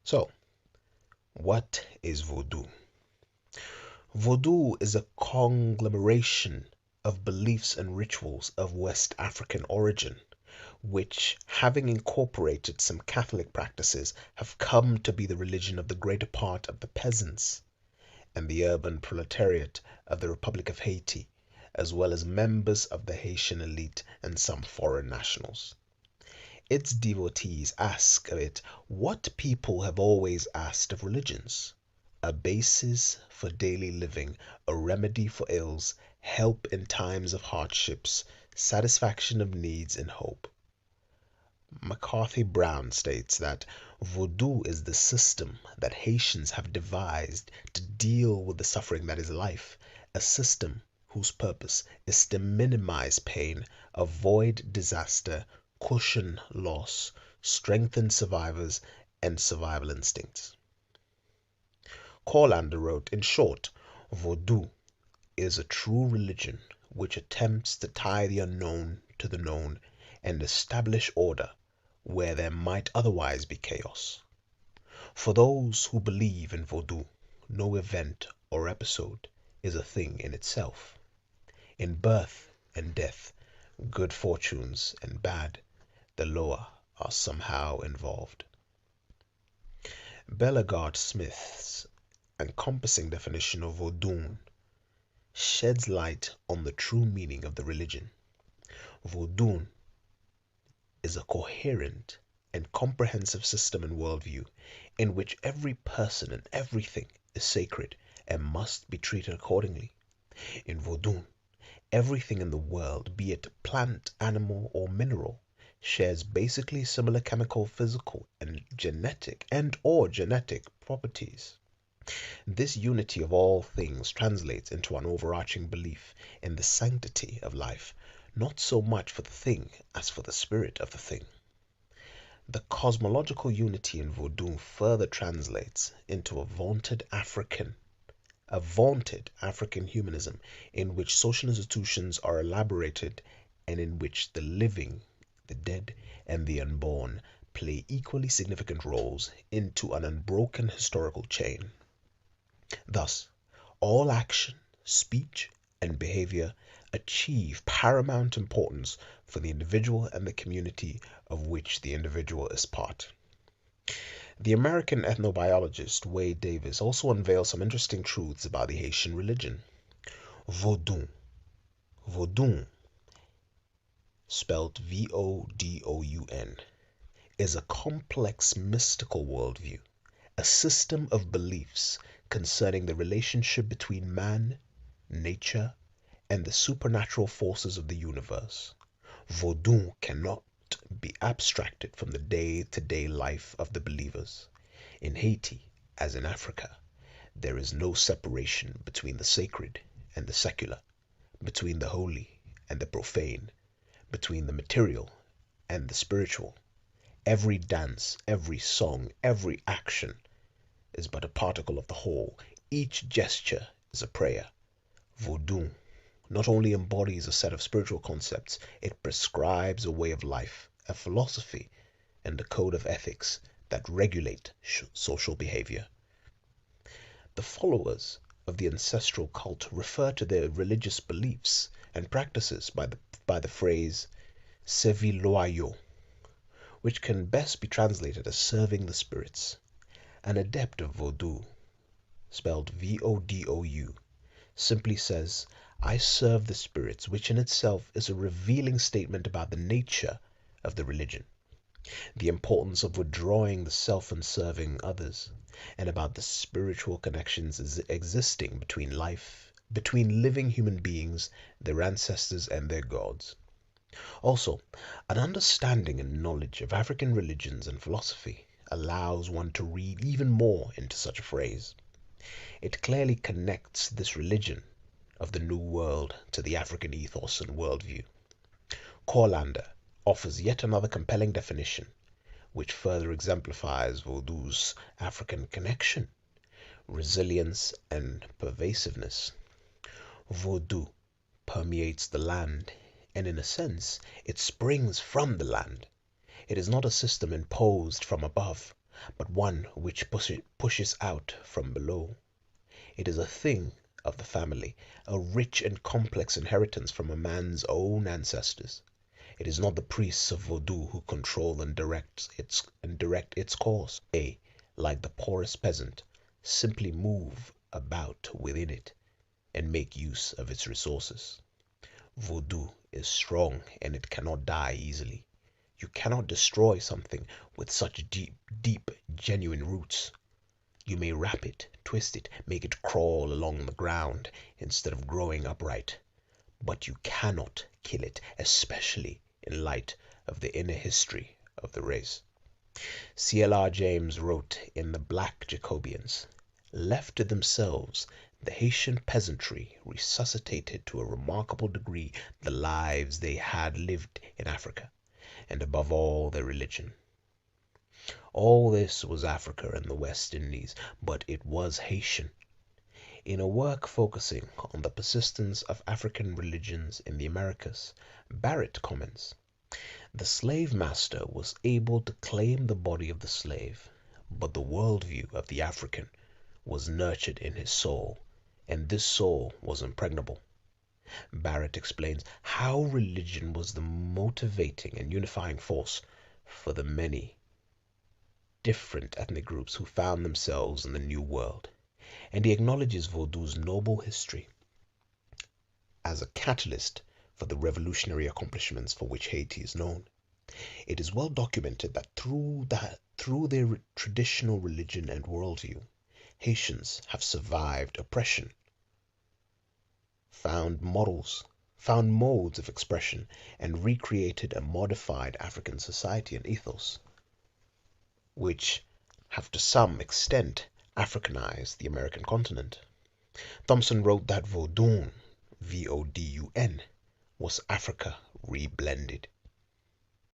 So, what is voodoo? Voodoo is a conglomeration of beliefs and rituals of West African origin, which, having incorporated some Catholic practices, have come to be the religion of the greater part of the peasants and the urban proletariat of the Republic of Haiti, as well as members of the Haitian elite and some foreign nationals. Its devotees ask of it what people have always asked of religions: a basis for daily living, a remedy for ills, help in times of hardships, satisfaction of needs, and hope. McCarthy Brown states that voodoo is the system that Haitians have devised to deal with the suffering that is life, a system whose purpose is to minimize pain, avoid disaster, cushion loss, strengthen survivors, and survival instincts. Corlander wrote, in short, voodoo is a true religion which attempts to tie the unknown to the known and establish order where there might otherwise be chaos. For those who believe in voodoo, no event or episode is a thing in itself. In birth and death, good fortunes and bad, the lower are somehow involved. Bellegarde Smith's encompassing definition of voodoo sheds light on the true meaning of the religion. Voodoo is a coherent and comprehensive system and worldview in which every person and everything is sacred and must be treated accordingly. In voodoo, everything in the world, be it plant, animal, or mineral, shares basically similar chemical, physical, and genetic properties. This unity of all things translates into an overarching belief in the sanctity of life, not so much for the thing as for the spirit of the thing. The cosmological unity in voodoo further translates into a vaunted African humanism in which social institutions are elaborated and in which the living, the dead, and the unborn play equally significant roles into an unbroken historical chain. Thus, all action, speech, and behavior achieve paramount importance for the individual and the community of which the individual is part. The American ethnobiologist Wade Davis also unveils some interesting truths about the Haitian religion. Vodou, Vodou, spelled Vodoun, is a complex mystical worldview, a system of beliefs concerning the relationship between man, nature, and the supernatural forces of the universe. Vodou cannot be abstracted from the day-to-day life of the believers. In Haiti, as in Africa, there is no separation between the sacred and the secular, between the holy and the profane, between the material and the spiritual. Every dance, every song, every action is but a particle of the whole. Each gesture is a prayer. Vodou not only embodies a set of spiritual concepts, it prescribes a way of life, a philosophy, and a code of ethics that regulate social behavior. The followers of the ancestral cult refer to their religious beliefs and practices by the phrase "servir loyaux," which can best be translated as serving the spirits. An adept of Vodou, spelled Vodou, simply says, I serve the spirits, which in itself is a revealing statement about the nature of the religion, the importance of withdrawing the self and serving others, and about the spiritual connections existing between living human beings, their ancestors, and their gods. Also, an understanding and knowledge of African religions and philosophy allows one to read even more into such a phrase. It clearly connects this religion of the New World to the African ethos and worldview. Corlander offers yet another compelling definition, which further exemplifies Vodou's African connection, resilience, and pervasiveness. Vodou permeates the land, and in a sense, it springs from the land. It is not a system imposed from above, but one which pushes out from below. It is a thing of the family, a rich and complex inheritance from a man's own ancestors. It is not the priests of vodou who control and direct its course. They, like the poorest peasant, simply move about within it and make use of its resources. Voodoo is strong and it cannot die easily. You cannot destroy something with such deep, genuine roots. You may wrap it, twist it, make it crawl along the ground instead of growing upright, but you cannot kill it, especially in light of the inner history of the race. C.L.R. James wrote in The Black Jacobians, "Left to themselves, the Haitian peasantry resuscitated to a remarkable degree the lives they had lived in Africa, and above all their religion." All this was Africa and the West Indies, but it was Haitian. In a work focusing on the persistence of African religions in the Americas, Barrett comments, "The slave master was able to claim the body of the slave, but the worldview of the African was nurtured in his soul, and this soul was impregnable." Barrett explains how religion was the motivating and unifying force for the many different ethnic groups who found themselves in the New World, and he acknowledges Vodou's noble history as a catalyst for the revolutionary accomplishments for which Haiti is known. It is well documented that through their traditional religion and worldview, Haitians have survived oppression, found modes of expression, and recreated a modified African society and ethos, which have to some extent Africanized the American continent. Thompson wrote that Vodun, V-O-D-U-N, was Africa reblended.